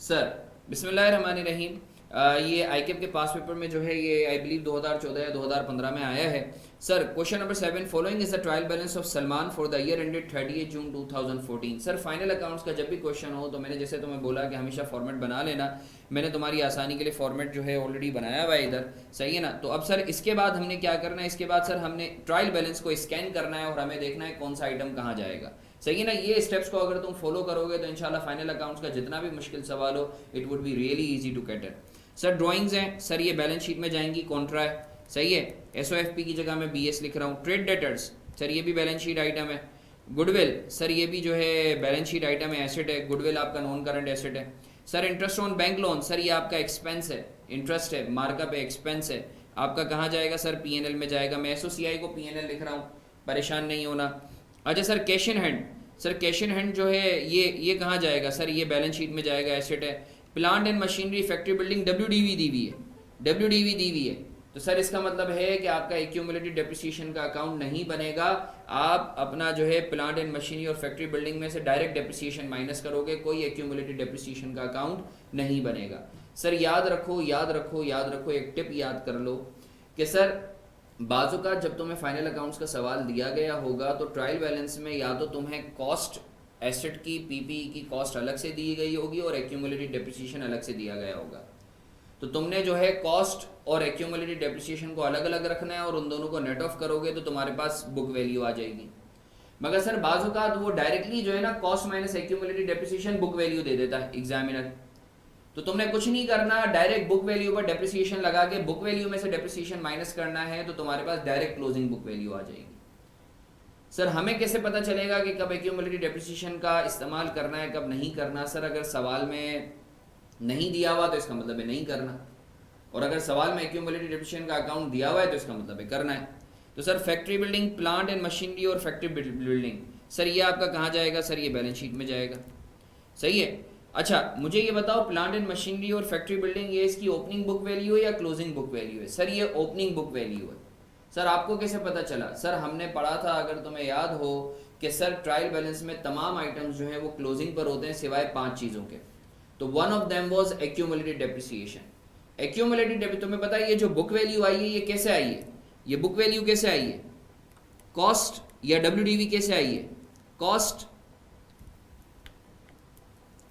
Sir बिस्मिल्लाहिर्रहमानिर्रहीम। ये आईकेप के पास पेपर में जो है ये आई बिलीव 2014 या 2015 में आया है। Sir question number 7, following is the trial balance of Salman for the year ended 30 June 2014। Sir final accounts का जब भी क्वेश्चन हो तो मैंने जैसे तुम्हें बोला कि हमेशा फॉर्मेट बना लेना, मैंने तुम्हारी आसानी के लिए फॉर्मेट जो है ऑलरेडी बनाया हुआ है इधर, सही है ना। तो अब सर इसके बाद हमने क्या करना है, इसके बाद सर हमने ट्रायल बैलेंस को स्कैन करना है और हमें देखना है कौन सा आइटम कहाँ जाएगा, सही है ना। ये स्टेप्स को अगर तुम फॉलो करोगे तो इंशाल्लाह फाइनल अकाउंट्स का जितना भी मुश्किल सवाल हो it would be really easy to cater. Sir drawings हैं, सर ये बैलेंस शीट में जाएंगी, कॉन्ट्रा है, सही है। एसओएफपी की जगह मैं बीएस लिख रहा हूँ। ट्रेड डेटर्स, सर ये भी बैलेंस शीट आइटम है। गुडविल, सर ये भी जो है बैलेंस शीट आइटम है, एसेट है। गुडविल आपका नॉन करंट एसेट है। Sir interest on bank loan, sir ये आपका एक्सपेंस है, इंटरेस्ट है, मार्कअप है, एक्सपेंस है। आपका कहाँ जाएगा सर, पीएनएल में जाएगा। मैं एसओसीआई को पीएनएल लिख रहा हूँ, परेशान नहीं होना। अच्छा sir cash in hand, sir cash in hand जो है ये कहाँ जाएगा सर, ये बैलेंस शीट में जाएगा, एसेट है। Plant and machinery factory building WDV दी हुई है, डब्ल्यूडीवी दी हुई है, तो सर इसका मतलब है कि आपका एक्यूमुलेटेड डेप्रिसिएशन का अकाउंट नहीं बनेगा। आप अपना जो है प्लांट एंड मशीनरी और फैक्ट्री बिल्डिंग में से डायरेक्ट डेप्रिसिएशन माइनस करोगे, कोई एक्यूमुलेटेड डेप्रिसिएशन का अकाउंट नहीं बनेगा। सर याद रखो याद रखो याद रखो, एक टिप याद कर लो कि सर बाजू का जब तुम्हें फाइनल अकाउंट्स का सवाल दिया गया होगा तो ट्रायल बैलेंस में या तो तुम्हें कॉस्ट एसेट की पीपीई की कॉस्ट अलग से दी गई होगी और एक्यूमुलेटेड डेप्रिसिएशन अलग से दिया गया होगा। तो तुमने जो है कॉस्ट और एक्यूमुलेटेड डेप्रिसिएशन को अलग अलग रखना है और उन दोनों को नेट ऑफ करोगे तो तुम्हारे पास बुक वैल्यू आ जाएगी। मगर सर बाजू का वो डायरेक्टली जो है ना cost minus accumulated depreciation book value दे देता है एग्जामिनर। तो तुमने कुछ नहीं करना, डायरेक्ट बुक वैल्यू पर डेप्रिसिएशन लगा के बुक वैल्यू में से डेप्रिसिएशन माइनस करना है तो तुम्हारे पास डायरेक्ट क्लोजिंग बुक वैल्यू आ जाएगी। सर हमें कैसे पता चलेगा कि कब एक्यूमुलेटेड डेप्रिसिएशन का इस्तेमाल करना है कब नहीं करना। सर अगर सवाल में नहीं दिया हुआ तो इसका मतलब है नहीं करना, और अगर सवाल में एक्यूमुलेटेड डेप्रिसिएशन का अकाउंट दिया हुआ है तो इसका मतलब है करना है। तो sir factory building, plant and machinery और फैक्ट्री बिल्डिंग, सर ये आपका कहाँ जाएगा, सर ये बैलेंस शीट में जाएगा, सही है। अच्छा मुझे ये बताओ प्लांट एंड मशीनरी और फैक्ट्री बिल्डिंग ये इसकी ओपनिंग बुक वैल्यू है या क्लोजिंग बुक वैल्यू है। सर ये ओपनिंग बुक वैल्यू है। सर आपको कैसे पता चला, सर हमने पढ़ा था अगर तुम्हें याद हो कि सर ट्रायल बैलेंस में तमाम आइटम्स जो है वो क्लोजिंग पर होते हैं सिवाय 5 चीज़ों के। तो one of them was accumulated depreciation. Accumulated depreciation तुम्हें पता है ये जो बुक वैल्यू आई है ये कैसे आई है, ये बुक वैल्यू कैसे आई है, कॉस्ट या डब्ल्यूडीवी कैसे आई है, कॉस्ट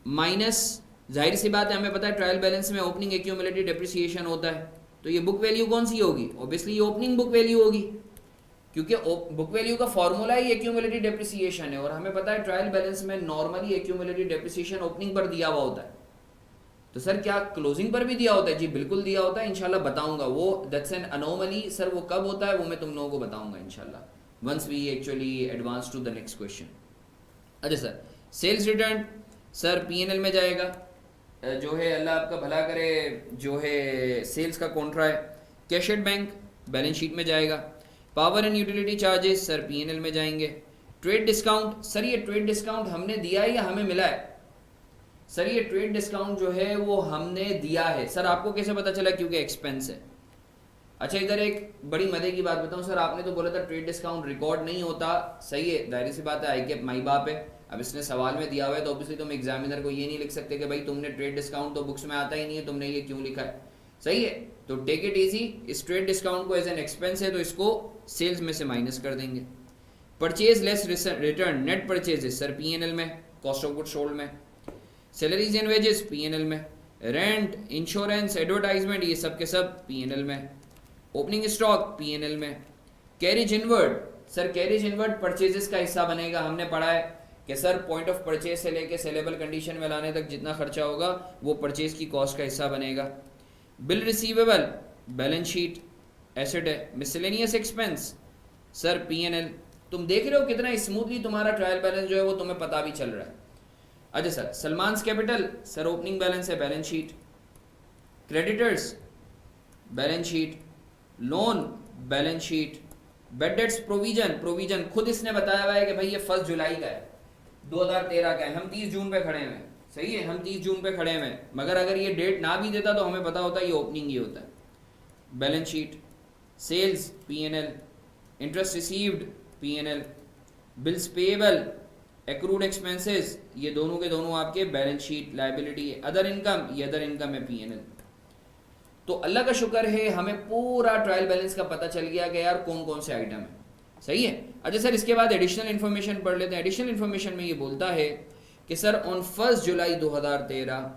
माइनस, जाहिर सी बात है हमें पता है ट्रायल बैलेंस में ओपनिंग एक्यूमुलेटेड डेप्रिसिएशन होता है, तो ये बुक वैल्यू कौन सी होगी, ऑब्वियसली ये ओपनिंग बुक वैल्यू होगी, क्योंकि बुक वैल्यू का फॉर्मूला ही एक्यूमुलेटेड डेप्रिसिएशन है और हमें पता है ट्रायल बैलेंस में नॉर्मली एक्यूमुलेटेड डेप्रिसिएशन ओपनिंग पर दिया हुआ होता है। तो सर क्या क्लोजिंग पर भी दिया होता है, जी बिल्कुल दिया होता है, इंशाल्लाह बताऊंगा वो, दैट्स एन अनोमली। सर वो कब होता है वो मैं तुम लोगों को बताऊंगा इंशाल्लाह once we actually advance to the next question. अच्छा sir sales return, sir PNL में जाएगा, जो है अल्लाह आपका भला करे, जो है सेल्स का कॉन्ट्रा है। Cash at bank balance sheet में जाएगा। Power and utility charges sir PNL में जाएंगे। ट्रेड डिस्काउंट, सर ये ट्रेड डिस्काउंट हमने दिया है या हमें मिला है, सर ये ट्रेड डिस्काउंट जो है वो हमने दिया है। सर आपको कैसे पता चला, क्योंकि एक्सपेंस है। अच्छा इधर एक बड़ी मजे की बात बताऊं, सर आपने तो बोला था ट्रेड डिस्काउंट रिकॉर्ड नहीं होता, सही है, जाहिर सी बात है आईकेप माई बाप है। अब इसने सवाल में दिया हुआ है तो ऑब्वियसली तुम एग्जामिनर को ये नहीं लिख सकते कि भाई तुमने ट्रेड डिस्काउंट तो बुक्स में आता ही नहीं है, तुमने ये क्यों लिखा है, सही है। तो टेक इट इजी, इस ट्रेड डिस्काउंट को एज एन एक्सपेंस है तो इसको सेल्स में से माइनस कर देंगे। Purchase less return net purchases sir PNL में, कॉस्ट ऑफ गुड सोल्ड में। सैलरीज एंड वेजेस पीएनएल में। रेंट, इंश्योरेंस, एडवर्टाइजमेंट ये सब के सब पीएनएल में। ओपनिंग स्टॉक पीएनएल में। Carriage inward, sir carriage inward purchases का हिस्सा बनेगा। हमने पढ़ा है कि सर पॉइंट ऑफ परचेज से लेके सेलेबल कंडीशन में लाने तक जितना खर्चा होगा वो परचेज की कॉस्ट का हिस्सा बनेगा। Bill receivable balance sheet asset है। Miscellaneous expense sir PNL. तुम देख रहे हो कितना स्मूथली तुम्हारा ट्रायल बैलेंस जो है वो तुम्हें पता भी चल रहा है। अच्छा sir Salman's capital, sir opening balance है, balance sheet. Creditors balance sheet. Loan balance sheet. Bad debts provision, provision खुद इसने बताया हुआ है कि भाई ये 1 जुलाई का है, 2013 का है, हम 30 जून पे खड़े हैं, सही है, हम 30 जून पे खड़े हैं, मगर अगर ये डेट ना भी देता तो हमें पता होता ये ओपनिंग ही होता है। Balance sheet. Sales PNL. Interest received PNL. Bills payable accrued expenses ये दोनों के दोनों आपके बैलेंस शीट लायबिलिटी है, अदर इनकम ये अदर इनकम है पीएनएल। तो अल्लाह का शुक्र है हमें पूरा ट्रायल बैलेंस का पता चल गया कि यार कौन कौन से आइटम है, सही है। अच्छा सर इसके बाद एडिशनल इन्फॉर्मेशन पढ़ लेते हैं। एडिशनल इन्फॉर्मेशन में ये बोलता है कि sir on 1 July 2013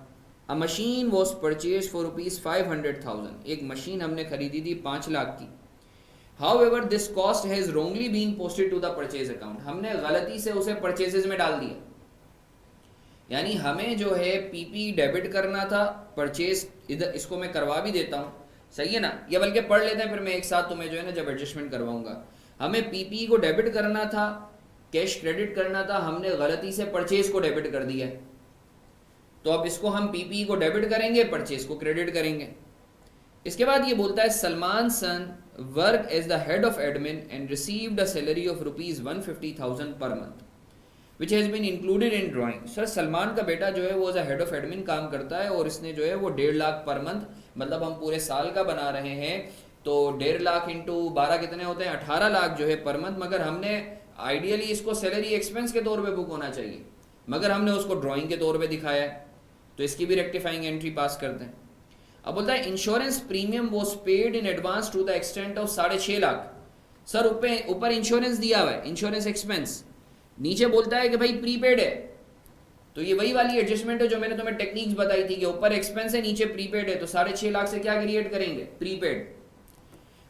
a machine was purchase for ₹500,000, एक मशीन हमने खरीदी थी 5 लाख की। However this cost has wrongly been posted to the purchase account, हमने गलती से उसे परचेजेस में डाल दिया, यानी हमें जो है पीपी डेबिट करना था, परचेज इधर इसको मैं करवा भी देता हूँ, सही है ना, या बल्कि पढ़ लेते हैं फिर मैं एक साथ तुम्हें जो है ना जब एडजस्टमेंट करवाऊंगा। हमें पीपी को डेबिट करना था, कैश क्रेडिट करना था, हमने गलती से परचेज को डेबिट कर दिया, तो अब इसको हम पीपी को डेबिट करेंगे, परचेज को क्रेडिट करेंगे। इसके बाद ये बोलता है Salman son work as the head of admin and received a salary of ₹150,000 per month which has been included in drawing. Sir Salman का बेटा जो है वो as a head of admin काम करता है और इसने जो है वो 1.5 लाख पर मंथ, मतलब हम पूरे साल का बना रहे हैं तो 1.5 लाख इंटू 12 कितने होते हैं, 18 लाख जो है पर मंथ, मगर हमने आइडियली इसको सैलरी एक्सपेंस के तौर पे बुक होना चाहिए, मगर हमने उसको ड्राइंग के तौर पे दिखाया है, तो इसकी भी रेक्टिफाइंग एंट्री पास करते हैं। अब बोलता है insurance premium was paid in advance to the extent of 6.5 lakh. Sir ऊपर इंश्योरेंस दिया हुआ है, इंश्योरेंस एक्सपेंस, नीचे बोलता है कि भाई प्रीपेड है, तो ये वही वाली एडजस्टमेंट है जो मैंने तुम्हें टेक्निक्स बताई थी कि ऊपर एक्सपेंस है नीचे प्रीपेड है, तो 6.5 लाख से क्या क्रिएट करेंगे, प्रीपेड।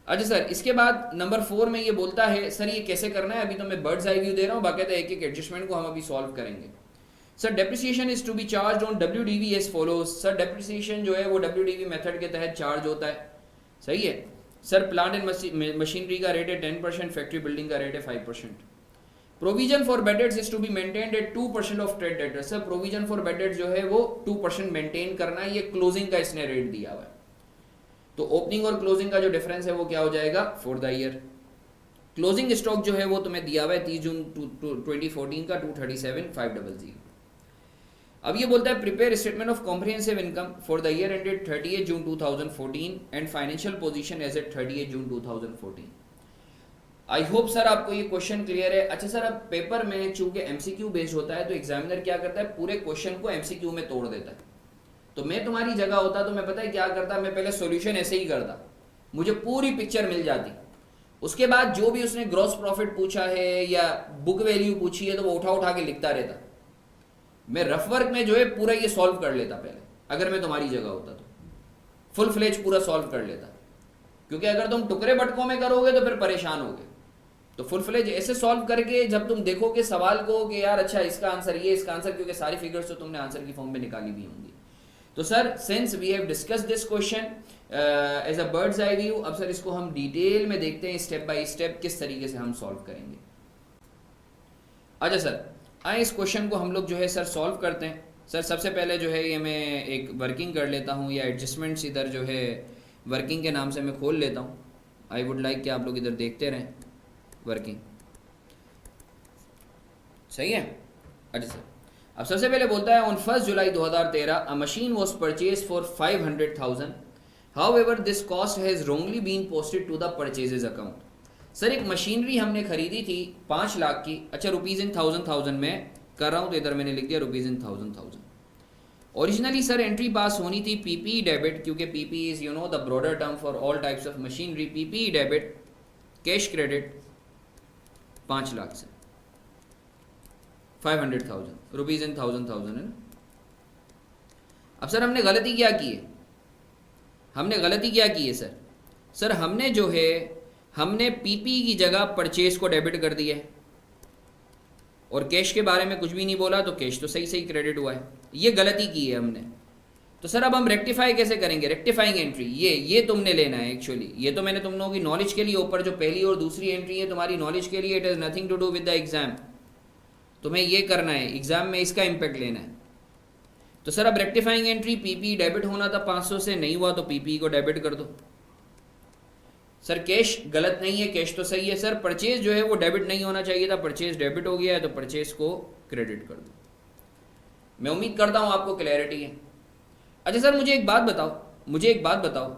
अच्छा सर इसके बाद नंबर 4 में ये बोलता है, सर ये कैसे करना है, अभी तो मैं बर्ड्स आई व्यू दे रहा हूँ, बाकायदा एक एक एडजस्टमेंट को हम अभी सॉल्व करेंगे। Sir depreciation is to be charge on WDV as follows. Sir depreciation जो है वो WDV मेथड के तहत चार्ज होता है, सही है। सर प्लांट एंड मशीनरी का रेट है 10%, फैक्ट्री बिल्डिंग का रेट है 5%। Provision for bad debts is to be maintained at 2% of trade debtors. Sir provision for bad debts जो है वो 2% मेंटेन करना है, ये क्लोजिंग का इसने रेट दिया हुआ है, तो ओपनिंग और क्लोजिंग का जो डिफरेंस है वो क्या हो जाएगा for the year. Closing stock जो है वो तुम्हें दिया हुआ है 30 जून 2014 का 237,500। अब ये बोलता है prepare statement of comprehensive income for the year ended 30 June 2014 and financial position as at 30 June 2014। I hope sir आपको ये क्वेश्चन क्लियर है। अच्छा सर अब पेपर में चूंकि एमसीक्यू बेस्ड होता है तो एग्जामिनर क्या करता है, पूरे क्वेश्चन को एमसीक्यू में तोड़ देता है, तो मैं तुम्हारी जगह होता तो मैं पता है क्या करता, मैं पहले सॉल्यूशन ऐसे ही करता, मुझे पूरी पिक्चर मिल जाती, उसके बाद जो भी उसने ग्रॉस प्रॉफिट पूछा है या बुक वैल्यू पूछी है तो वो उठा उठा के लिखता रहता, मैं रफ वर्क में जो है पूरा ये सॉल्व कर लेता पहले, अगर मैं तुम्हारी जगह होता तो फुल फ्लेज पूरा सॉल्व कर लेता, क्योंकि अगर तुम टुकड़े बटकों में करोगे तो फिर परेशान होगे, तो फुल फ्लेज ऐसे सॉल्व करके जब तुम देखोगे सवाल को कि यार अच्छा इसका आंसर ये, इसका आंसर, क्योंकि सारी फिगर्स तो तुमने आंसर की फॉर्म में निकाली भी होंगी। तो sir since we have discuss this question as a bird's eye view, अब सर इसको हम डिटेल में देखते हैं स्टेप बाय स्टेप किस तरीके से हम सॉल्व करेंगे। अच्छा सर आए इस क्वेश्चन को हम लोग जो है सर सॉल्व करते हैं। सर सबसे पहले जो है ये मैं एक वर्किंग कर लेता हूँ, या एडजस्टमेंट्स इधर जो है वर्किंग के नाम से मैं खोल लेता हूँ। आई वुड लाइक कि आप लोग इधर देखते रहें वर्किंग, सही है। अच्छा सर अब सबसे पहले बोलता है on 1 July 2013 a machine was purchase for 500,000, however this cost has wrongly been posted to the purchases account. Sir एक मशीनरी हमने खरीदी थी 5 लाख की, अच्छा रुपीज़ इन थाउजेंड में कर रहा हूँ तो इधर मैंने लिख दिया rupees in thousand. Originally sir entry पास होनी थी पीपी डेबिट, क्योंकि PP is you know the broader term for all types of machinery. PP debit cash credit 5 lakh से 500,000 रुपीज़ इन थाउजेंड है ना। अब सर हमने गलती क्या की है, हमने गलती क्या की है सर, सर हमने जो है हमने पीपी की जगह परचेज को डेबिट कर दिया है और कैश के बारे में कुछ भी नहीं बोला, तो कैश तो सही सही क्रेडिट हुआ है, ये गलती की है हमने। तो सर अब हम रेक्टिफाई कैसे करेंगे, रेक्टिफाइंग एंट्री ये तुमने लेना है एक्चुअली, ये तो मैंने तुम लोगों की नॉलेज के लिए ऊपर जो पहली और दूसरी एंट्री है तुम्हारी नॉलेज के लिए, it has nothing to do with the exam, तुम्हें ये करना है एग्जाम में इसका इम्पैक्ट लेना है। तो सर अब रेक्टिफाइंग एंट्री पीपी डेबिट होना था 500 से, नहीं हुआ तो पीपी को डेबिट कर दो। सर कैश गलत नहीं है, कैश तो सही है सर, परचेज जो है वो डेबिट नहीं होना चाहिए था, परचेज डेबिट हो गया है तो परचेज को क्रेडिट कर दो। मैं उम्मीद करता हूँ आपको क्लैरिटी है। अच्छा सर मुझे एक बात बताओ,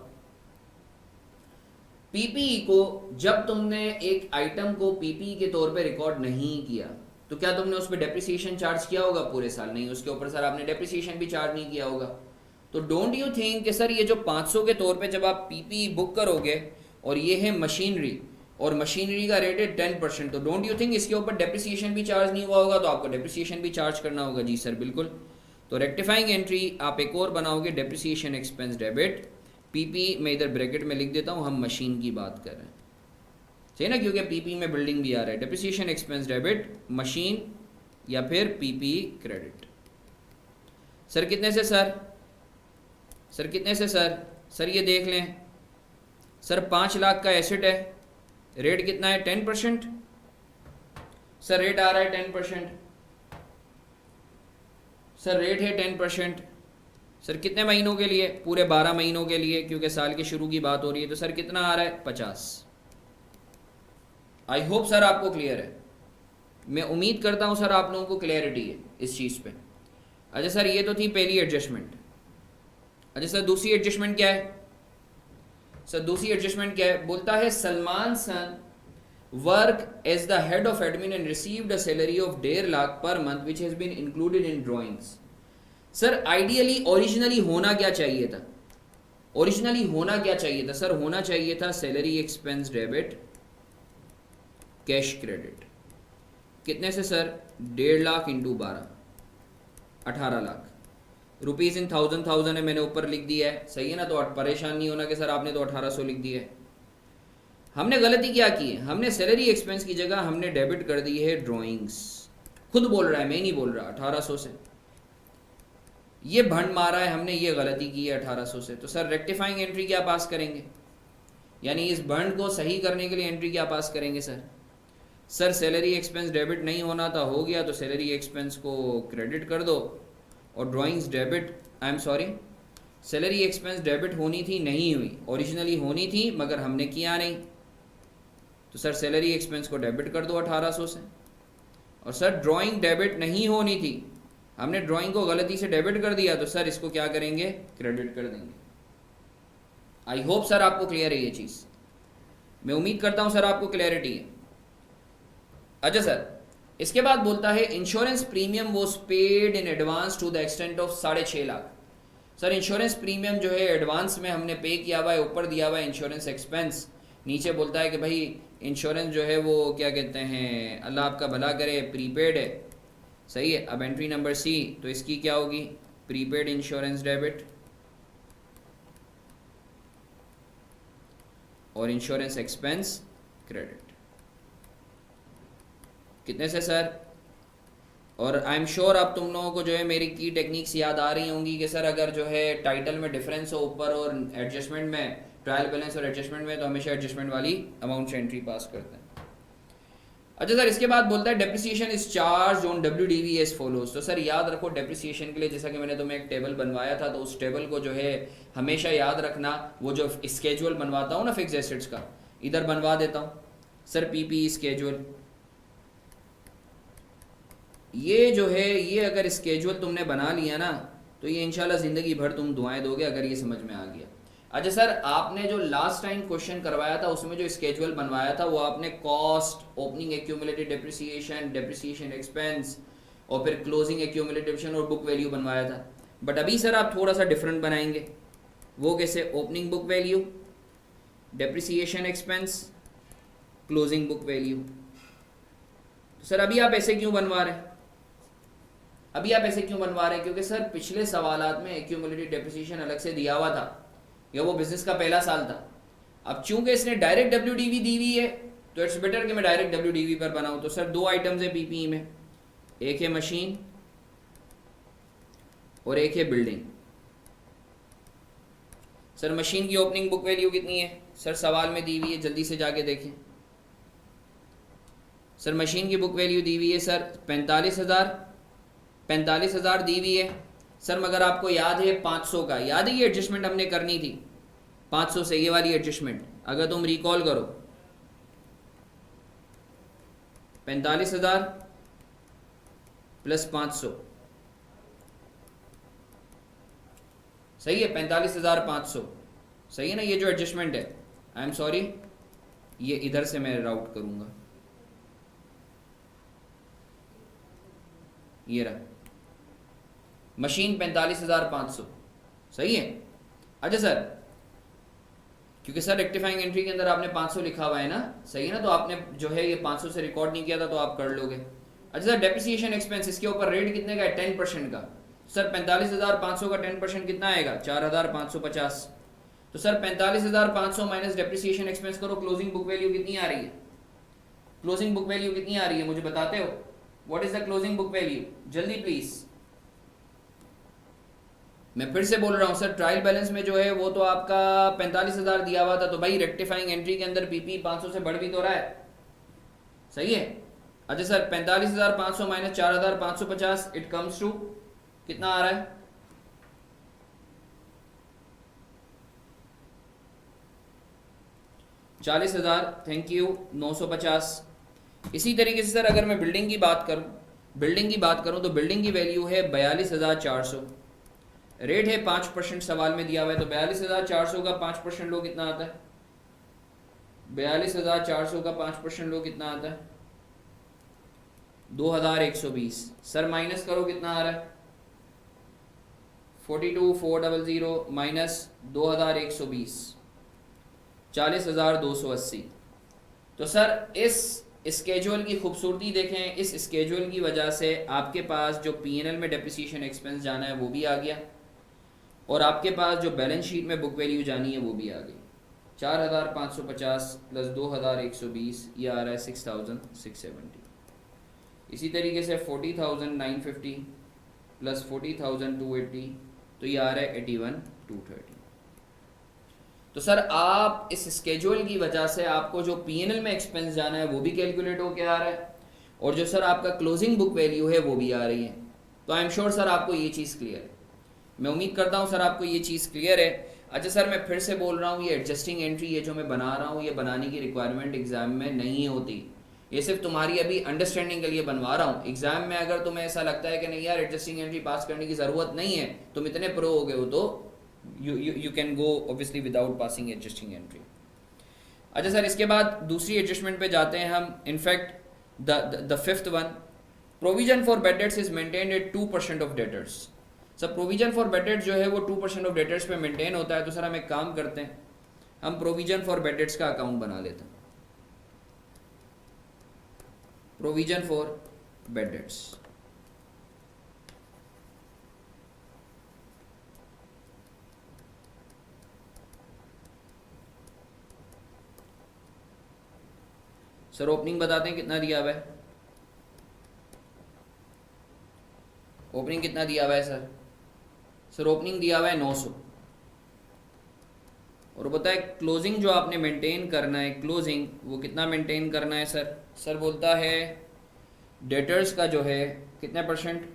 पीपी को जब तुमने एक आइटम को पीपी के तौर पे रिकॉर्ड नहीं किया, तो क्या तुमने उस पर डेप्रिसिएशन चार्ज किया होगा पूरे साल? नहीं, उसके ऊपर सर आपने डेप्रिसिएशन भी चार्ज नहीं किया होगा। तो डोंट यू थिंक कि सर ये जो 500 के तौर पे जब आप पीपी बुक करोगे और ये है मशीनरी, और मशीनरी का रेट है 10%, तो डोंट यू थिंक इसके ऊपर डेप्रिसिएशन भी चार्ज नहीं हुआ होगा, तो आपको डेप्रिसिएशन भी चार्ज करना होगा? जी सर बिल्कुल। तो रेक्टिफाइंग एंट्री आप एक और बनाओगे, डेप्रिसिएशन एक्सपेंस डेबिट, पीपी मैं इधर ब्रैकेट में लिख देता हूँ, हम मशीन की बात कर रहे हैं, सही ना, क्योंकि पीपी में बिल्डिंग भी आ रहा है। डेप्रिसिएशन एक्सपेंस डेबिट मशीन या फिर पीपी क्रेडिट। सर कितने से सर? सर कितने से सर? सर ये देख लें सर, 5 लाख का एसेट है, रेट कितना है? 10%। सर रेट आ रहा है 10%, सर रेट है 10%। सर कितने महीनों के लिए? पूरे 12 महीनों के लिए, क्योंकि साल के शुरू की बात हो रही है। तो सर कितना आ रहा है? 50। आई होप सर आपको क्लियर है, मैं उम्मीद करता हूं सर आप लोगों को क्लियरिटी है इस चीज़ पे। अच्छा सर ये तो थी पहली एडजस्टमेंट। अच्छा सर दूसरी एडजस्टमेंट क्या है? सर दूसरी एडजस्टमेंट क्या है? बोलता है Salman son work as the head of admin and received a salary of 1.5 lakh per month which has been included in drawings. Sir ideally originally होना क्या चाहिए था? ओरिजिनली होना क्या चाहिए था? सर होना चाहिए था salary expense debit cash credit. कितने से sir? 1.5 lakh into 12, 18 lakh. Rupees in thousand है, मैंने ऊपर लिख दिया है, सही है ना। तो परेशान नहीं होना कि सर आपने तो 1800 लिख दिया है। हमने गलती क्या की है? हमने सैलरी एक्सपेंस की जगह हमने डेबिट कर दी है ड्राइंग्स। खुद बोल रहा है, मैं नहीं बोल रहा। 1800 से ये भंड मारा है हमने, ये गलती की है 1800 से। तो सर रेक्टिफाइंग एंट्री क्या पास करेंगे? यानी इस भंड को सही करने के लिए एंट्री क्या पास करेंगे sir? Sir salary expense debit नहीं होना था, हो गया, तो सैलरी एक्सपेंस को क्रेडिट कर दो, और drawings debit, I am sorry, salary expense debit होनी थी, नहीं हुई। ओरिजिनली होनी थी मगर हमने किया नहीं, तो सर सैलरी एक्सपेंस को डेबिट कर दो 1800 से। और सर ड्राइंग डेबिट नहीं होनी थी, हमने ड्राइंग को गलती से डेबिट कर दिया, तो सर इसको क्या करेंगे? क्रेडिट कर देंगे। आई होप सर आपको क्लियर है ये चीज़, मैं उम्मीद करता हूं सर आपको क्लैरिटी है। अच्छा सर इसके बाद बोलता है insurance premium was paid in advance to the extent of 6.5 lakh. Sir insurance premium जो है एडवांस में हमने पे किया हुआ है, ऊपर दिया हुआ है इंश्योरेंस एक्सपेंस, नीचे बोलता है कि भाई इंश्योरेंस जो है वो क्या कहते हैं, अल्लाह आपका भला करे, प्रीपेड है, सही है। अब एंट्री नंबर सी, तो इसकी क्या होगी? प्रीपेड इंश्योरेंस डेबिट और इंश्योरेंस एक्सपेंस क्रेडिट। कितने से सर? और आई एम श्योर अब तुम लोगों को जो है मेरी की टेक्निक्स याद आ रही होंगी कि सर अगर जो है टाइटल में डिफरेंस हो ऊपर और एडजस्टमेंट में, ट्रायल बैलेंस और एडजस्टमेंट में, तो हमेशा एडजस्टमेंट वाली अमाउंट से एंट्री पास करते हैं। अच्छा सर इसके बाद बोलता है depreciation is charge on WDV as follows. तो सर याद रखो डेप्रिसिएशन के लिए जैसा कि मैंने तुम्हें एक टेबल बनवाया था, तो उस टेबल को जो है हमेशा याद रखना। वो जो स्केजुअल बनवाता हूँ ना फिक्स एसेट्स का, इधर बनवा देता हूँ सर PPE स्केजुअल। ये जो है ये अगर स्केजुअल तुमने बना लिया ना, तो ये इंशाल्लाह ज़िंदगी भर तुम दुआएं दोगे अगर ये समझ में आ गया। अच्छा सर आपने जो लास्ट टाइम क्वेश्चन करवाया था उसमें जो स्केजुअल बनवाया था वो आपने cost, opening accumulated depreciation, depreciation expense और फिर क्लोजिंग एक्यूमुलेटेड डेप्रिसिएशन और बुक वैल्यू बनवाया था। बट अभी सर आप थोड़ा सा डिफरेंट बनाएंगे। वो कैसे? Opening book value, depreciation expense, closing book value. तो सर अभी आप ऐसे क्यों बनवा रहे हैं? अभी आप ऐसे क्यों बनवा रहे हैं? क्योंकि सर पिछले सवालात में एक्यूमुलेटेड डेप्रिसिएशन अलग से दिया हुआ था, या वो बिजनेस का पहला साल था। अब चूंकि इसने डायरेक्ट WDV दी हुई है तो इट्स बेटर कि मैं डायरेक्ट WDV पर बनाऊं। तो सर 2 आइटम्स है PPE में, एक है मशीन और एक है बिल्डिंग। सर मशीन की ओपनिंग बुक वैल्यू कितनी है? सर सवाल में दी हुई है, जल्दी से जाके देखें। सर मशीन की बुक वैल्यू दी हुई है सर 45,000 दी हुई है सर, मगर आपको याद है 500 का, याद है ये एडजस्टमेंट हमने करनी थी 500 से, ये वाली एडजस्टमेंट अगर तुम रिकॉल करो, 45,000 प्लस 500, सही है 45,500, सही है ना। ये जो एडजस्टमेंट है, आई एम सॉरी, ये इधर से मैं राउट करूंगा, ये रहा, मशीन 45,500, सही है। अच्छा सर, क्योंकि सर रेक्टिफाइंग एंट्री के अंदर आपने 500 लिखा हुआ है ना, सही है ना, तो आपने जो है ये 500 से रिकॉर्ड नहीं किया था, तो आप कर लोगे। अच्छा सर, डेप्रिसिएशन एक्सपेंस इसके ऊपर रेट कितने का है? 10% का। सर 45,500 का 10% कितना आएगा? 4,550। तो सर 45,500 माइनस डेप्रिसिएशन एक्सपेंस करो, क्लोजिंग बुक वैल्यू कितनी आ रही है? क्लोजिंग बुक वैल्यू कितनी आ रही है मुझे बताते हो? What is the closing book value? जल्दी प्लीज। मैं फिर से बोल रहा हूँ सर, ट्रायल बैलेंस में जो है वो तो आपका 45,000 दिया हुआ था, तो भाई रेक्टिफाइंग एंट्री के अंदर पीपी 500 से बढ़ भी तो रहा है, सही है। अच्छा sir, 45,500 minus 4,550, it comes to कितना आ रहा है? 40,000, थैंक यू, 950। इसी तरीके से सर अगर मैं बिल्डिंग की बात करूं तो बिल्डिंग की वैल्यू है 42,400, रेट है 5%, सवाल में दिया हुआ है, तो 42,400 का 5% लो कितना आता है? 42,400 का 5% लो कितना आता है? 2,120। सर माइनस करो कितना आ रहा है? 42,400 माइनस 2,120, 40,280। तो सर इस स्केड्यूल की खूबसूरती देखें, इस स्केड्यूल की वजह से आपके पास जो पीएनएल में डेप्रिसिएशन एक्सपेंस जाना है वो भी आ गया, और आपके पास जो बैलेंस शीट में बुक वैल्यू जानी है वो भी आ गई। 4,550 प्लस 2,120, ये आ रहा है 6,670। इसी तरीके से 40,950 प्लस 40,280, तो ये आ रहा है 81,230। तो सर आप इस स्केड्यूल की वजह से आपको जो पीएनएल में एक्सपेंस जाना है वो भी कैलकुलेट होके आ रहा है, और जो सर आपका क्लोजिंग बुक वैल्यू है वो भी आ रही है। तो आई एम श्योर सर आपको ये चीज़ क्लियर है, मैं उम्मीद करता हूँ सर आपको ये चीज़ क्लियर है। अच्छा सर, मैं फिर से बोल रहा हूँ, ये एडजस्टिंग एंट्री ये जो मैं बना रहा हूँ, ये बनाने की रिक्वायरमेंट एग्जाम में नहीं होती, ये सिर्फ तुम्हारी अभी अंडरस्टैंडिंग के लिए बनवा रहा हूँ। एग्जाम में अगर तुम्हें ऐसा लगता है कि नहीं यार एडजस्टिंग एंट्री पास करने की ज़रूरत नहीं है, तुम इतने प्रो हो गए हो, तो you can go obviously without passing adjusting entry। अच्छा सर, इसके बाद दूसरी एडजस्टमेंट पे जाते हैं हम। In fact the fifth one, provision for bad debts is maintained at 2% of debtors. Sir provision for bad debts जो है वो 2% ऑफ डेटर्स पे मेंटेन होता है, तो सर हम एक काम करते हैं, हम प्रोविजन फॉर बेड डेट्स का अकाउंट बना लेते हैं, provision for bad debts. Sir opening बताते हैं कितना दिया हुआ है? ओपनिंग कितना दिया हुआ है सर? सर ओपनिंग दिया हुआ है 900, और बताए क्लोजिंग जो आपने मेंटेन करना है, क्लोजिंग वो कितना मेंटेन करना है सर? सर बोलता है डेटर्स का जो है कितने परसेंट?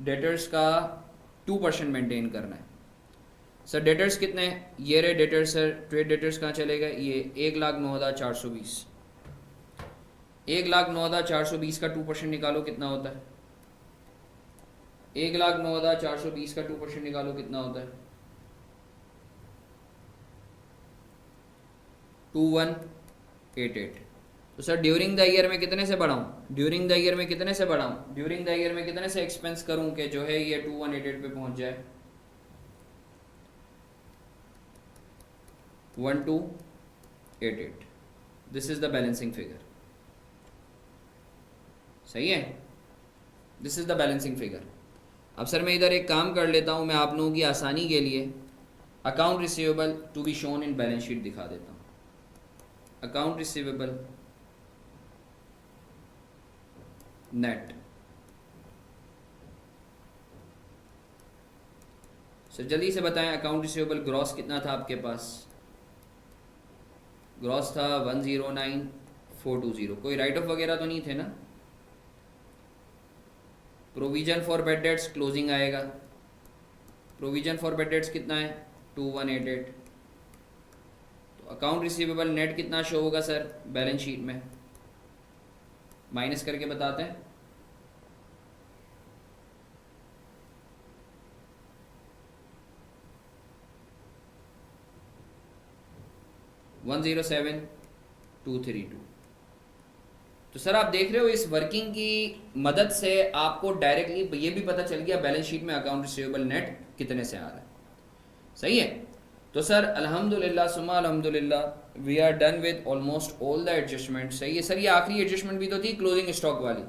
डेटर्स का 2% मेंटेन करना है। सर डेटर्स कितने? ये रहे डेटर्स सर, ट्रेड डेटर्स कहाँ चले गए? ये 1,09,420, 1,09,420 का 2% निकालो कितना होता है? 1,09,420 का 2% निकालो कितना होता है? 2188। तो सर ड्यूरिंग द ईयर में कितने से बढ़ाऊं? ड्यूरिंग द ईयर में कितने से बढ़ाऊं? ड्यूरिंग द ईयर में कितने से एक्सपेंस करूं कि जो है ये 2188 पे पहुंच जाए? 1288। This is the balancing figure, सही है, this is the balancing figure. अब सर मैं इधर एक काम कर लेता हूं, मैं आप लोगों की आसानी के लिए account receivable to be shown in balance sheet दिखा देता हूं। Account receivable net. सर जल्दी से बताएं, अकाउंट रिसीवेबल ग्रॉस कितना था आपके पास? ग्रॉस था 109,420। कोई राइट ऑफ वगैरह तो नहीं थे ना? Provision for bad debts closing आएगा, प्रोविजन फॉर बेड डेट्स कितना है? 2188। तो अकाउंट रिसीवेबल नेट कितना शो होगा सर बैलेंस शीट में? माइनस करके बताते हैं। $107,232। तो सर आप देख रहे हो इस वर्किंग की मदद से आपको डायरेक्टली ये भी पता चल गया बैलेंस शीट में अकाउंट रिसीवेबल नेट कितने से आ रहा है। सही है। तो सर अल्हम्दुलिल्लाह सुम्मा अल्हम्दुलिल्लाह we are done with almost all the adjustment. सही है सर, ये आखिरी एडजस्टमेंट भी तो थी क्लोजिंग स्टॉक वाली।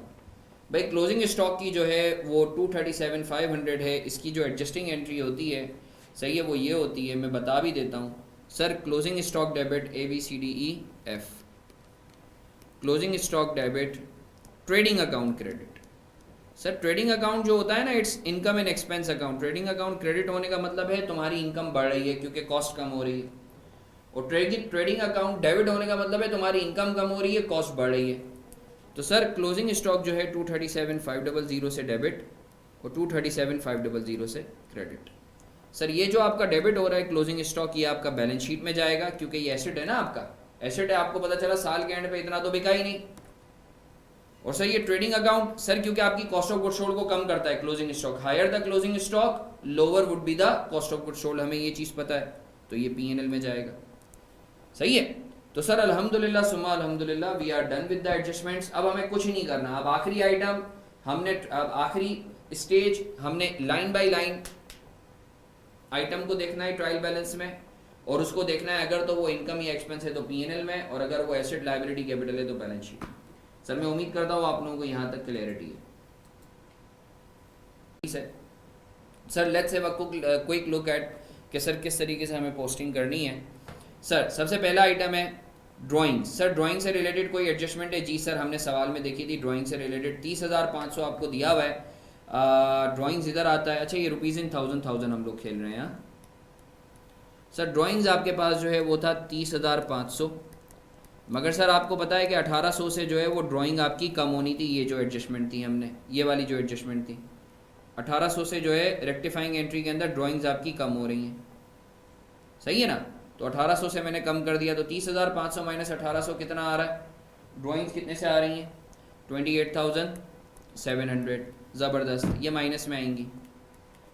भाई क्लोजिंग स्टॉक की जो है वो 237,500 है, इसकी जो एडजस्टिंग एंट्री होती है सही है वो ये होती है, मैं बता भी देता हूँ sir. Closing stock debit ABCDEF, closing stock debit trading account credit. Sir trading account जो होता है ना, it's income and expense account. Trading account credit होने का मतलब है तुम्हारी इनकम बढ़ रही है क्योंकि कॉस्ट कम हो रही है, और ट्रेडिंग अकाउंट डेबिट होने का मतलब है तुम्हारी इनकम कम हो रही है, कॉस्ट बढ़ रही है। तो सर क्लोजिंग स्टॉक जो है 237,500 से डेबिट और 237,500 से क्रेडिट। सर ये जो आपका डेबिट हो रहा है क्लोजिंग स्टॉक, ये आपका बैलेंस शीट में जाएगा क्योंकि ये एसेट है ना, आपका एसेट है। आपको पता चला साल के एंड पे इतना तो बिका ही नहीं। और सर ये ट्रेडिंग अकाउंट सर क्योंकि आपकी कॉस्ट ऑफ गुड सोल्ड को कम करता है closing stock, higher the closing stock lower would be the cost of good sold, हमें ये चीज़ पता है, तो ये P&L में जाएगा। सही है। तो सर अल्हम्दुलिल्लाह सुम्मा अल्हम्दुलिल्लाह we are done with the adjustments. अब हमें कुछ नहीं करना, अब आखिरी आइटम हमने, अब आखिरी स्टेज हमने लाइन बाय लाइन आइटम को देखना है ट्रायल बैलेंस में, और उसको देखना है अगर तो वो इनकम या एक्सपेंस है तो P&L में, और अगर वो एसेट लायबिलिटी कैपिटल है तो बैलेंस शीट। सर मैं उम्मीद करता हूँ आप लोगों को यहाँ तक क्लियरिटी है। Sir let's have a quick look at कि सर किस तरीके से हमें पोस्टिंग करनी है। सर सबसे पहला आइटम है ड्राइंग। सर ड्राइंग से रिलेटेड कोई एडजस्टमेंट है? जी सर हमने सवाल में देखी थी ड्राइंग से रिलेटेड 30,500 आपको दिया हुआ है। ड्राइंग्स इधर आता है। अच्छा ये रुपीज़ इन थाउजेंड हम लोग खेल रहे हैं। सर ड्राइंग्स आपके पास जो है वो था 30,500, मगर सर आपको पता है कि 1800 से जो है वो ड्राइंग आपकी कम होनी थी। ये जो एडजस्टमेंट थी हमने, ये वाली जो एडजस्टमेंट थी 1800 से जो है रेक्टिफाइंग एंट्री के अंदर ड्राइंग्स आपकी कम हो रही हैं। सही है ना, तो 1800 से मैंने कम कर दिया, तो 30,500 माइनस 1800 कितना आ रहा है? ड्राइंग्स कितने से आ रही हैं? 28,700। ज़बरदस्त, ये माइनस में आएंगी।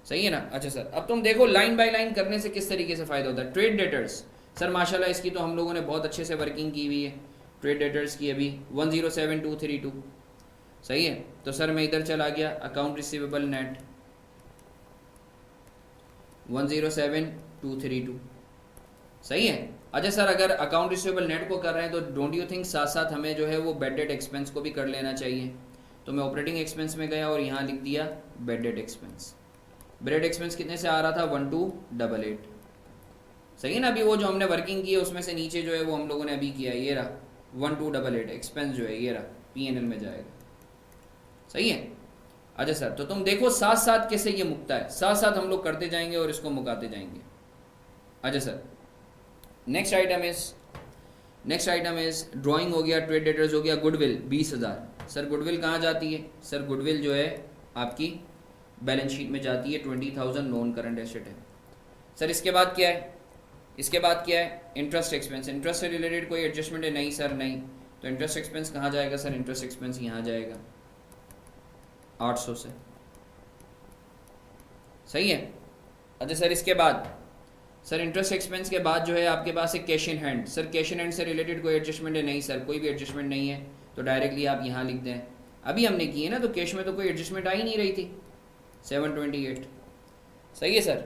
सही है ना। अच्छा सर अब तुम देखो लाइन बाय लाइन करने से किस तरीके से फ़ायदा होता है। ट्रेड डेटर्स सर माशाल्लाह इसकी तो हम लोगों ने बहुत अच्छे से वर्किंग की हुई है ट्रेड डेटर्स की, अभी 107,232। सही है। तो सर मैं इधर चला गया, अकाउंट रिसीवेबल नेट 107,232। सही है। अच्छा सर अगर अकाउंट रिसीवेबल नेट को कर रहे हैं तो डोंट यू थिंक साथ साथ हमें जो है वो बेड डेट एक्सपेंस को भी कर लेना चाहिए? तो मैं ऑपरेटिंग एक्सपेंस में गया और यहाँ लिख दिया bed date expense. Bed date expense कितने से आ रहा था? 1288। सही है ना। अभी वो जो हमने वर्किंग की है उसमें से नीचे जो है वो हम लोगों ने अभी किया है, ये रहा 1288 एक्सपेंस जो है ये रहा P&L में जाएगा। सही है। अच्छा सर तो तुम देखो साथ साथ कैसे ये मुकता है, साथ साथ हम लोग करते जाएंगे और इसको मुकाते जाएंगे। अच्छा sir next item is drawing हो गया, ट्रेड डेटर्स हो गया, गुडविल 20,000। सर गुडविल कहाँ जाती है? सर गुडविल जो है आपकी बैलेंस शीट में जाती है, 20,000 नॉन करंट एसेट है। सर इसके बाद क्या है? इसके बाद क्या है? Interest expense. इंटरेस्ट से रिलेटेड कोई एडजस्टमेंट है? नहीं सर नहीं। तो इंटरेस्ट एक्सपेंस कहाँ जाएगा? सर इंटरेस्ट एक्सपेंस यहाँ जाएगा 800 से। सही है। अच्छा सर इसके बाद सर इंटरेस्ट एक्सपेंस के बाद जो है आपके पास एक cash in hand. Sir cash in hand से रिलेटेड कोई एडजस्टमेंट है? नहीं सर कोई भी एडजस्टमेंट नहीं है, तो डायरेक्टली आप यहाँ लिख दें। अभी हमने की है ना, तो कैश में तो कोई एडजस्टमेंट आ ही नहीं रही थी, 728। सही है सर।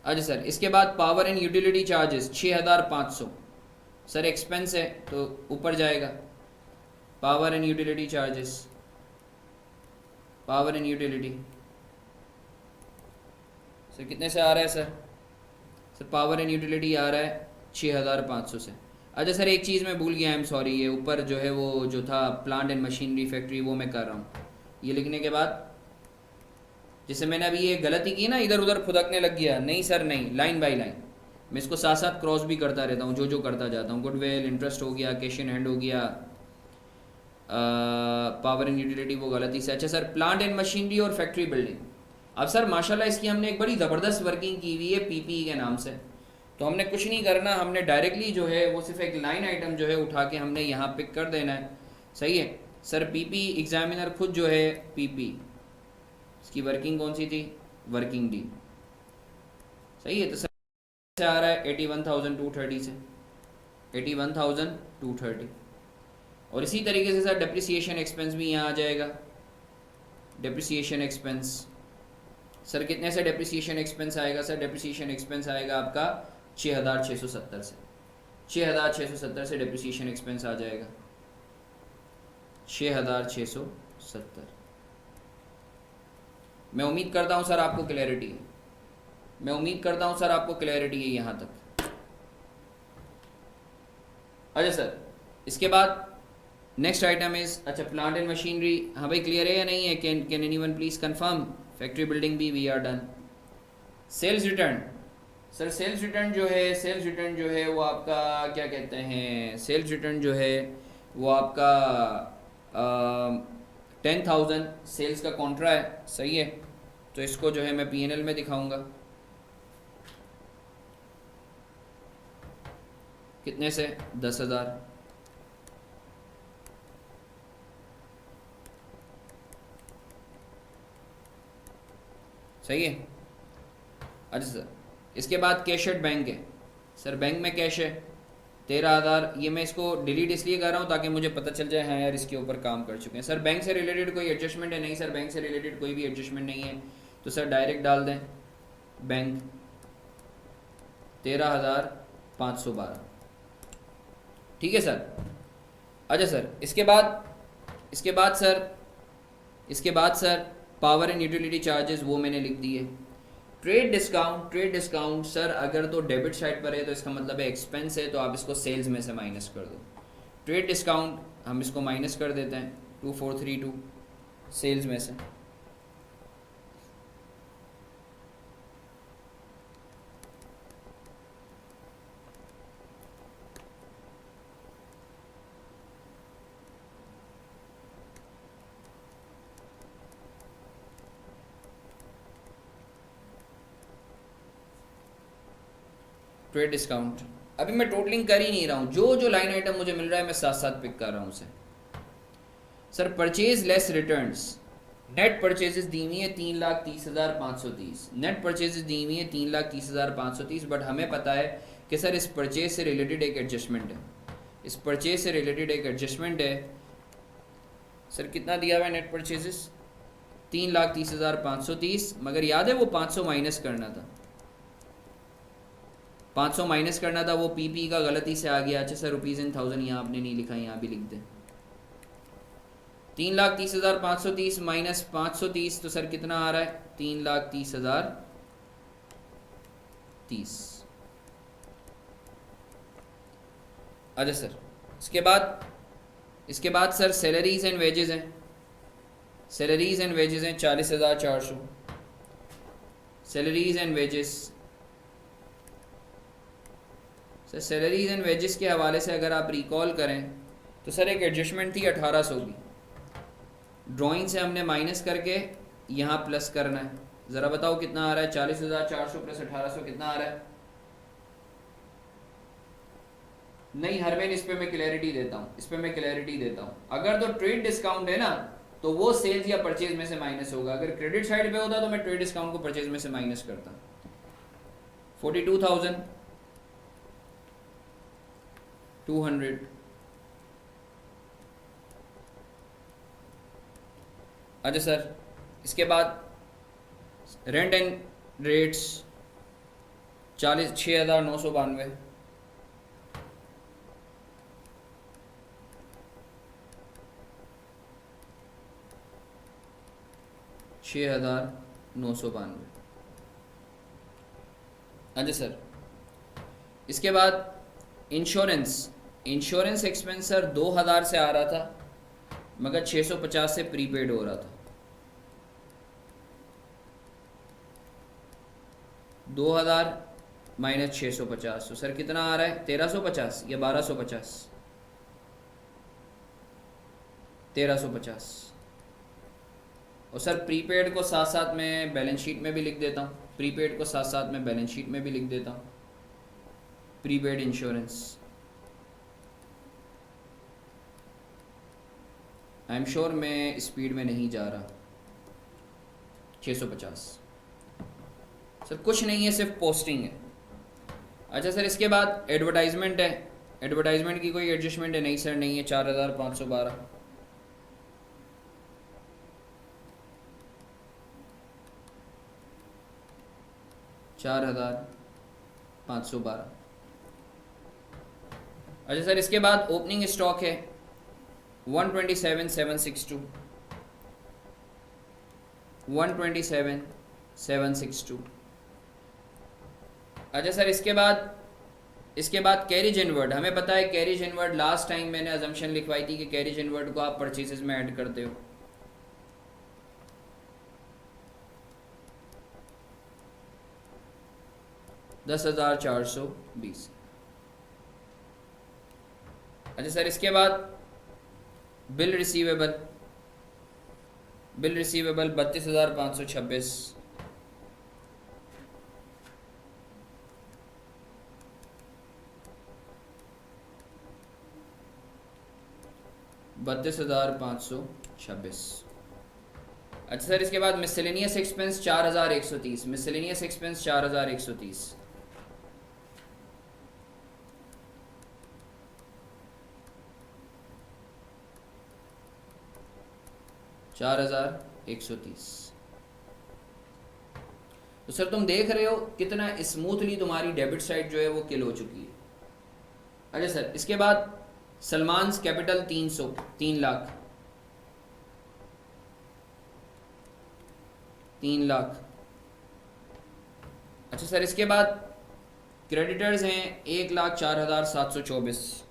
अच्छा सर इसके बाद power and utility charges 6,500। Sir expense है तो ऊपर जाएगा power and utility charges, power and utility. Sir कितने से आ रहा है sir? Sir power and utility आ रहा है 6,500 से। अच्छा सर एक चीज़ मैं भूल गया, आई एम सॉरी, ये ऊपर जो है वो जो था प्लांट एंड मशीनरी फैक्ट्री वो मैं कर रहा हूँ। ये लिखने के बाद जैसे मैंने अभी ये गलती की ना, इधर उधर फुदकने लग गया। नहीं सर नहीं, लाइन बाय लाइन मैं इसको साथ साथ क्रॉस भी करता रहता हूँ, जो करता जाता हूँ। गुडविल, इंटरेस्ट हो गया, कैश इन हैंड हो गया, पावर एंड यूटिलिटी वो गलती से। अच्छा सर प्लांट एंड मशीनरी और फैक्ट्री बिल्डिंग। अब सर माशाल्लाह इसकी हमने एक बड़ी ज़बरदस्त वर्किंग की हुई है PPE के नाम से। तो हमने कुछ नहीं करना, हमने डायरेक्टली जो है वो सिर्फ एक लाइन आइटम जो है उठा के हमने यहाँ पिक कर देना है। सही है सर। PPE एग्जामिनर खुद जो है PPE इसकी वर्किंग कौन सी थी? Working D. सही है। तो सर आ रहा है 81,230 से, 81,230। और इसी तरीके से सर डेप्रिसिएशन एक्सपेंस भी यहाँ आ जाएगा। डेप्रिसिएशन एक्सपेंस सर कितने से डेप्रिसिएशन एक्सपेंस आएगा? सर डेप्रिसिएशन एक्सपेंस आएगा आपका 6,670 से। 6,670 से डेप्रिसिएशन एक्सपेंस आ जाएगा 6,670। मैं उम्मीद करता हूँ सर आपको क्लैरिटी है, मैं उम्मीद करता हूँ सर आपको क्लैरिटी है यहाँ तक। अच्छा सर, इसके बाद नेक्स्ट आइटम इज, अच्छा प्लांट एंड मशीनरी, हाँ भाई क्लियर है या नहीं है? Can anyone please confirm? Factory building भी we are done. Sales return sir, sales return जो है, सेल्स रिटर्न जो है वो आपका क्या कहते हैं, सेल्स रिटर्न जो है वो आपका 10,000 सेल्स का कॉन्ट्रा है, सही है। तो इसको जो है मैं P&L में दिखाऊंगा कितने से, 10,000। सही है। अच्छा सर, इसके बाद कैश एट बैंक है सर, बैंक में कैश है 13,000। ये मैं इसको डिलीट इसलिए कर रहा हूँ ताकि मुझे पता चल जाए हाँ यार इसके ऊपर काम कर चुके हैं। सर बैंक से रिलेटेड कोई एडजस्टमेंट है? नहीं सर, बैंक से रिलेटेड कोई भी एडजस्टमेंट नहीं है, तो सर डायरेक्ट डाल दें बैंक 13,512। ठीक है सर। अच्छा सर, इसके बाद sir power and utility charges वो मैंने लिख दिए। ट्रेड डिस्काउंट सर अगर तो डेबिट साइड पर है तो इसका मतलब है एक्सपेंस है, तो आप इसको सेल्स में से माइनस कर दो। ट्रेड डिस्काउंट हम इसको माइनस कर देते हैं 2432 सेल्स में से। ट्रेड डिस्काउंट अभी मैं टोटलिंग कर ही नहीं रहा हूँ, जो जो लाइन आइटम मुझे मिल रहा है मैं साथ साथ पिक कर रहा हूँ उसे। Sir purchase less returns, net purchases दी हुई है 3,30,530, नेट परचेजेस दी हुई है 3,30,530, बट हमें पता है कि सर इस परचेज से रिलेटेड एक एडजस्टमेंट है, इस परचेज से रिलेटेड एक एडजस्टमेंट है। सर कितना दिया हुआ है नेट परचेजेस? 3,30,530, मगर याद है वो 500 माइनस करना था, 500 माइनस करना था, वो पीपी का गलती से आ गया। अच्छा सर रुपीज़ इन 1000 यहाँ आपने नहीं लिखा, यहाँ भी लिख दें। 3,30,530 माइनस 530, तो सर कितना आ रहा है? 3,30,030। अच्छा सर, इसके बाद सर सैलरीज एंड वेजेस हैं, सैलरीज एंड वेजेस हैं 40,400। Salaries and wages, sir salaries and wages के हवाले से अगर आप रिकॉल करें तो सर एक एडजस्टमेंट थी 1800 की, ड्राइंग से हमने माइनस करके यहाँ प्लस करना है। ज़रा बताओ कितना आ रहा है? 40,400 प्लस 1800 कितना आ रहा है? नहीं हरमैन, इस पे मैं क्लैरिटी देता हूँ, अगर तो ट्रेड डिस्काउंट है ना तो वो सेल्स या परचेज में से माइनस होगा, अगर क्रेडिट साइड पे होता तो मैं ट्रेड डिस्काउंट को परचेज में से माइनस करता। 42,200। अच्छा सर, इसके बाद रेंट एंड रेट्स 6,992। अच्छा सर, इसके बाद इंश्योरेंस एक्सपेंस सर 2,000 से आ रहा था, मगर 650 से प्रीपेड हो रहा था। 2,000 माइनस 650, तो सर कितना आ रहा है? 1,350 या 1,250? 1,350। और सर प्रीपेड को साथ साथ मैं बैलेंस शीट में भी लिख देता हूँ, prepaid insurance. I am sure मैं स्पीड में नहीं जा रहा। 650 सर कुछ नहीं है, सिर्फ पोस्टिंग है। अच्छा सर, इसके बाद एडवर्टाइजमेंट है एडवर्टाइजमेंट की कोई एडजस्टमेंट है? नहीं सर, नहीं है। 4512 4512। अच्छा सर, इसके बाद ओपनिंग स्टॉक है 127,762, 127,762। अच्छा सर, इसके बाद कैरिज इनवर्ड, हमें पता है कैरिज इनवर्ड, लास्ट टाइम मैंने अजम्पशन लिखवाई थी कि कैरिज इनवर्ड को आप परचेसेस में ऐड करते हो। $10,420। अच्छा सर, इसके बाद बिल रिसीवेबल 32,526। अच्छा सर, इसके बाद मिसलेनियस एक्सपेंस 4,130, मिसलेनियस एक्सपेंस 4,130। तो सर तुम देख रहे हो कितना स्मूथली तुम्हारी डेबिट साइड जो है वो किल हो चुकी है। अच्छा सर, इसके बाद सलमान कैपिटल 3 लाख, 3 लाख। अच्छा सर, इसके बाद क्रेडिटर्स हैं 1,04,724,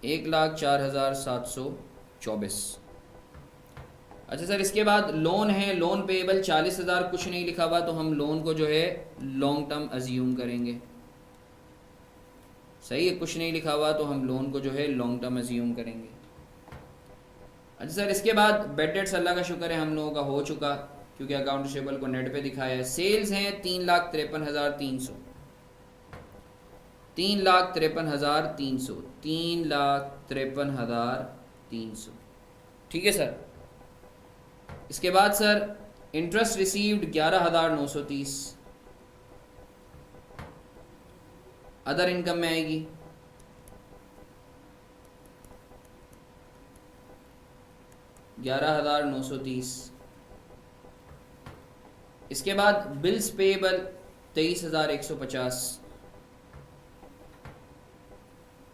1,04,724। अच्छा सर, इसके बाद लोन है, लोन पेएबल 40,000, कुछ नहीं लिखा हुआ तो हम लोन को जो है लॉन्ग टर्म अज्यूम करेंगे। सही है, कुछ नहीं लिखा हुआ तो हम लोन को जो है लॉन्ग टर्म अज्यूम करेंगे। अच्छा सर, इसके बाद बेड डेट्स अल्लाह का शुक्र है हम लोगों का हो चुका, क्योंकि अकाउंट रिसीवेबल को नेट पे दिखाया है। सेल्स हैं 3,53,300, 3,53,300, 3,53,300। ठीक है सर। इसके बाद sir interest received 11,930, other income में आएगी। $11,930। इसके बाद bills payable 23,150,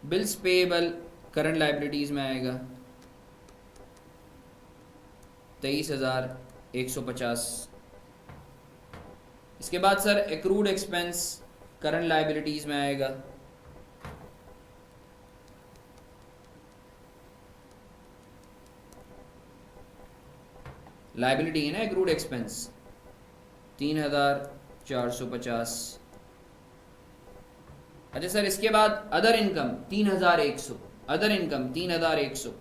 bills payable current liabilities में आएगा 23,150। इसके बाद sir accrued expense current liabilities में आएगा लाइबिलिटी है ना एक्रूड एक्सपेंस 3,450। अच्छा सर, इसके बाद अदर इनकम 3,100, अदर इनकम 3,100।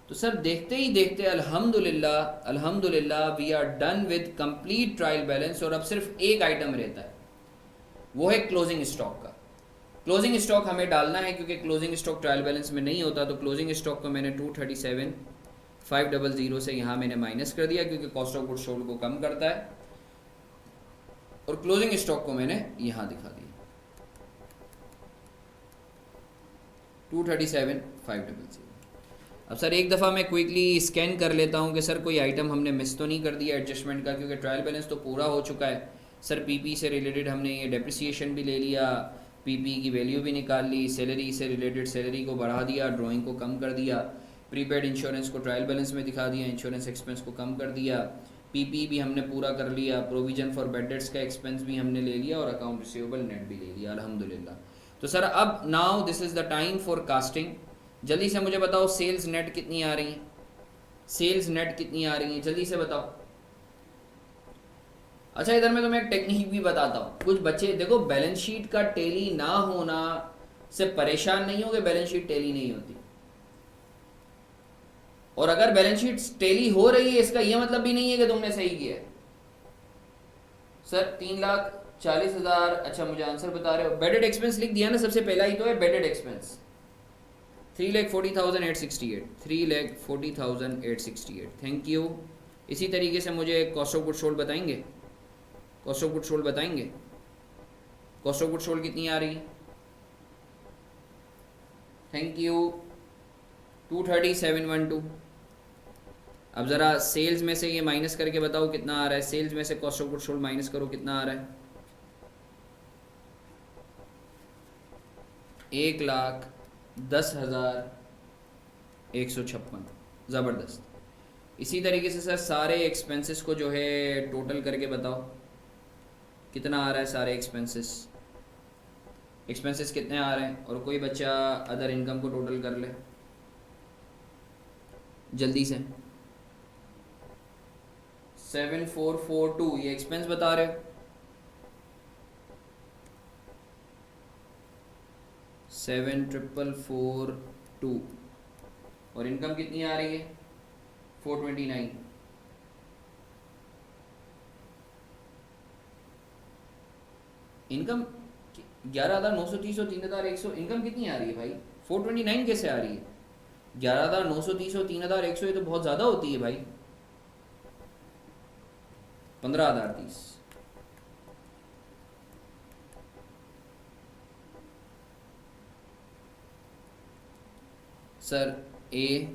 तो सर देखते ही देखते अल्हम्दुलिल्लाह we are done with complete trial balance. और अब सिर्फ एक आइटम रहता है, वो है क्लोजिंग स्टॉक का। क्लोजिंग स्टॉक हमें डालना है, क्योंकि क्लोजिंग स्टॉक ट्रायल बैलेंस में नहीं होता। तो क्लोजिंग स्टॉक को मैंने 237,500 से यहाँ मैंने माइनस कर दिया, क्योंकि कॉस्ट ऑफ गुड्स सोल्ड को कम करता है। और क्लोजिंग स्टॉक को मैंने यहाँ दिखा दिया 237,500। अब सर एक दफ़ा मैं क्विकली स्कैन कर लेता हूँ कि सर कोई आइटम हमने मिस तो नहीं कर दिया एडजस्टमेंट का, क्योंकि ट्रायल बैलेंस तो पूरा हो चुका है। सर पीपी से रिलेटेड हमने ये डेप्रिसिएशन भी ले लिया, पीपी की वैल्यू भी निकाल ली, सैलरी से रिलेटेड सैलरी को बढ़ा दिया, ड्राइंग को कम कर दिया, प्रीपेड इंश्योरेंस को ट्रायल बैलेंस में दिखा दिया, इंश्योरेंस एक्सपेंस को कम कर दिया, पीपी भी हमने पूरा कर लिया, प्रोविजन फॉर बेड डेट्स का एक्सपेंस भी हमने ले लिया, और अकाउंट रिसीवेबल नेट भी ले लिया अल्हम्दुलिल्लाह। तो सर अब now this is the time for casting. जल्दी से मुझे बताओ सेल्स नेट कितनी आ रही हैं, सेल्स नेट कितनी आ रही हैं, जल्दी से बताओ। अच्छा इधर मैं तुम्हें एक टेक्निक भी बताता हूँ। कुछ बच्चे देखो, बैलेंस शीट का टेली ना होना से परेशान नहीं हो कि बैलेंस शीट टेली नहीं होती, और अगर बैलेंस शीट टेली हो रही है इसका यह मतलब भी नहीं है कि तुमने सही किया है। सर 3,40,000। अच्छा मुझे आंसर बता रहे हो। बेडेड एक्सपेंस लिख दिया ना, सबसे पहला ही तो है बेडेड एक्सपेंस 3,40,868, 3,40,868, थैंक यू। इसी तरीके से मुझे कॉस्ट ऑफ गुड सोल्ड बताएंगे, कॉस्ट ऑफ गुड सोल्ड बताएंगे, कॉस्ट ऑफ गुड सोल्ड कितनी आ रही है? Thank you. 230,712। अब ज़रा सेल्स में से ये माइनस करके बताओ कितना आ रहा है, सेल्स में से cost of good sold minus करो कितना आ रहा है? 1,10,156। ज़बरदस्त। इसी तरीके से सर सारे एक्सपेंसेस को जो है टोटल करके बताओ कितना आ रहा है, सारे एक्सपेंसेस, एक्सपेंसेस कितने आ रहे हैं? और कोई बच्चा अदर इनकम को टोटल कर ले जल्दी से। 7,442 ये एक्सपेंस बता रहे हो, 7,442 और इनकम कितनी आ रही है? 429। इनकम 11,930 और 3,100, इनकम कितनी आ रही है भाई? 429 कैसे आ रही है? 11,930 और 3,100 ये तो बहुत ज़्यादा होती है भाई। 15,030। सर ए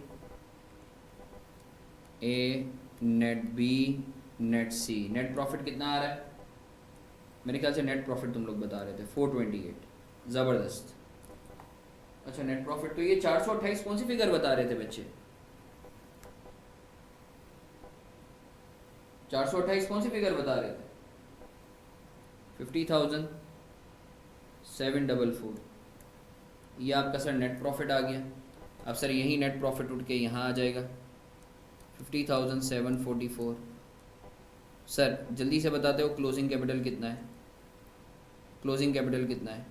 net B net C, net profit कितना आ रहा है? मेरे ख्याल से नेट प्रॉफिट तुम लोग बता रहे थे 428। ज़बरदस्त। अच्छा नेट प्रॉफिट तो ये 428 कौन सी फिगर बता रहे थे बच्चे? 428 कौन सी फिगर बता रहे थे? 50,744। ये आपका सर नेट प्रॉफिट आ गया। अब सर यही नेट प्रॉफिट उठ के यहाँ आ जाएगा 50,744। सर जल्दी से बताते हो क्लोजिंग कैपिटल कितना है, क्लोजिंग कैपिटल कितना है?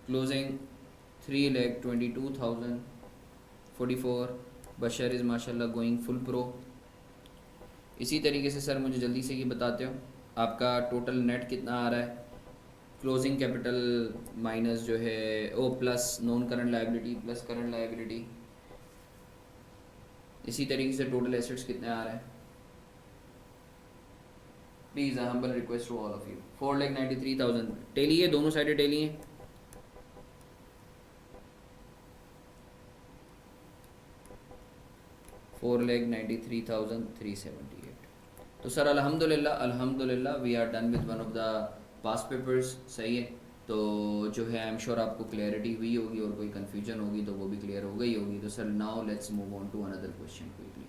क्लोजिंग 3,22,044। बशर इज़ माशाल्लाह गोइंग फुल प्रो। इसी तरीके से सर मुझे जल्दी से ये बताते हो आपका टोटल नेट कितना आ रहा है, क्लोजिंग कैपिटल माइनस जो है ओ plus non current liability plus current liability. इसी तरीके से टोटल एसेट्स कितने आ रहे हैं? Please humble request to all of you. 4,93,000 tally है, दोनों साइडें टेली हैं। $4,93,378। तो सर अल्हम्दुलिल्लाह we are done with one of the past papers. सही है, तो जो है आई एम श्योर आपको क्लैरिटी हुई होगी और कोई कन्फ्यूजन होगी तो वो भी क्लियर हो गई होगी। तो sir now let's move on to another question quickly.